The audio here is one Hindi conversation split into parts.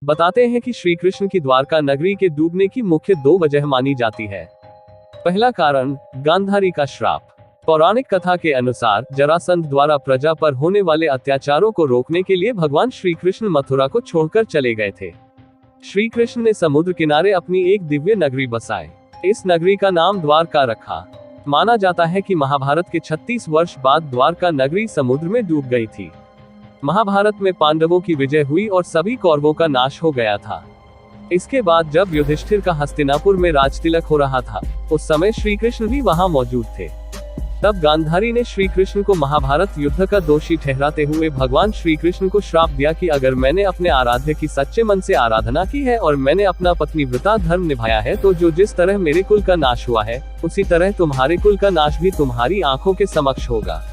बताते हैं कि श्री कृष्ण की द्वारका नगरी के डूबने की मुख्य दो वजह मानी जाती है। पहला कारण, गांधारी का श्राप। पौराणिक कथा के अनुसार जरासंध द्वारा प्रजा पर होने वाले अत्याचारों को रोकने के लिए भगवान श्री कृष्ण मथुरा को छोड़कर चले गए थे। श्री कृष्ण ने समुद्र किनारे अपनी एक दिव्य नगरी बसाई। इस नगरी का नाम द्वारका रखा। माना जाता है कि महाभारत के 36 वर्ष बाद द्वारका नगरी समुद्र में डूब गई थी। महाभारत में पांडवों की विजय हुई और सभी कौरवों का नाश हो गया था। इसके बाद जब युधिष्ठिर का हस्तिनापुर में राजतिलक हो रहा था, उस समय श्री कृष्ण भी वहां मौजूद थे। तब गांधारी ने श्री कृष्ण को महाभारत युद्ध का दोषी ठहराते हुए भगवान श्री कृष्ण को श्राप दिया कि अगर मैंने अपने आराध्य की सच्चे मन से आराधना की है और मैंने अपना पत्नीव्रता धर्म निभाया है तो जिस तरह मेरे कुल का नाश हुआ है, उसी तरह तुम्हारे कुल का नाश भी तुम्हारी आंखों के समक्ष होगा।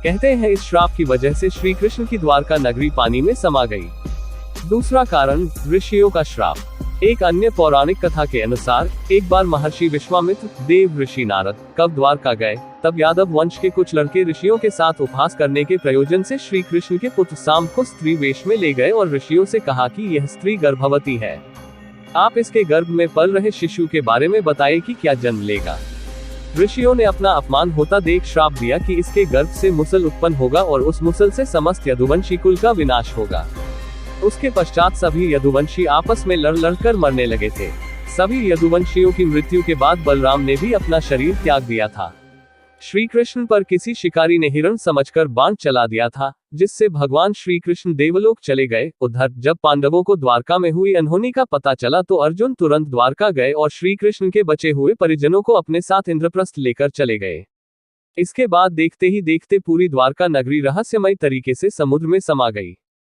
कहते हैं इस श्राप की वजह से श्री कृष्ण की द्वारका नगरी पानी में समा गई। दूसरा कारण, ऋषियों का श्राप। एक अन्य पौराणिक कथा के अनुसार एक बार महर्षि विश्वामित्र, देव ऋषि नारद कब द्वारका गए, तब यादव वंश के कुछ लड़के ऋषियों के साथ उपहास करने के प्रयोजन से श्री कृष्ण के पुत्र सांब को स्त्री वेश में ले गए और ऋषियों से कहा कि यह स्त्री गर्भवती है, आप इसके गर्भ में पल रहे शिशु के बारे में बताइए कि क्या जन्म लेगा। ऋषियों ने अपना अपमान होता देख श्राप दिया कि इसके गर्भ से मुसल उत्पन्न होगा और उस मुसल से समस्त यदुवंशी कुल का विनाश होगा। उसके पश्चात सभी यदुवंशी आपस में लड़कर मरने लगे थे। सभी यदुवंशियों की मृत्यु के बाद बलराम ने भी अपना शरीर त्याग दिया था। श्री कृष्ण पर किसी शिकारी ने हिरण समझकर बाण चला दिया था, जिससे भगवान श्री कृष्ण देवलोक चले गए। उधर जब पांडवों को द्वारका में हुई अनहोनी का पता चला तो अर्जुन तुरंत द्वारका गए और श्री कृष्ण के बचे हुए परिजनों को अपने साथ इंद्रप्रस्थ लेकर चले गए। इसके बाद देखते ही देखते पूरी द्वारका नगरी रहस्यमय तरीके से समुद्र में समा गई।